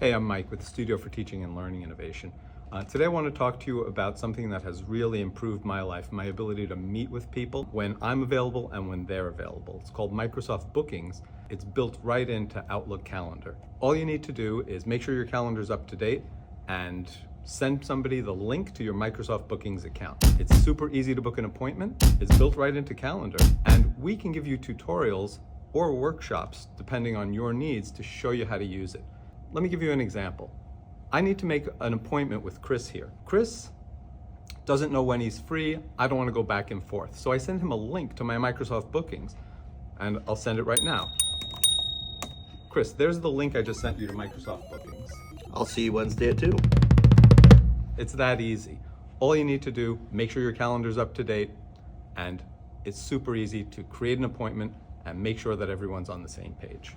Hey, I'm Mike with the Studio for Teaching and Learning Innovation. Today I want to talk to you about something that has really improved my life, my ability to meet with people when I'm available and when they're available. It's called Microsoft Bookings. It's built right into Outlook Calendar. All you need to do is make sure your calendar's up to date and send somebody the link to your Microsoft Bookings account. It's super easy to book an appointment. It's built right into Calendar, and we can give you tutorials or workshops depending on your needs to show you how to use it. Let me give you an example. I need to make an appointment with Chris here. Chris doesn't know when he's free. I don't want to go back and forth. So I send him a link to my Microsoft Bookings, and I'll send it right now. Chris, there's the link I just sent you to Microsoft Bookings. I'll see you Wednesday at 2. It's that easy. All you need to do, make sure your calendar's up to date, and it's super easy to create an appointment and make sure that everyone's on the same page.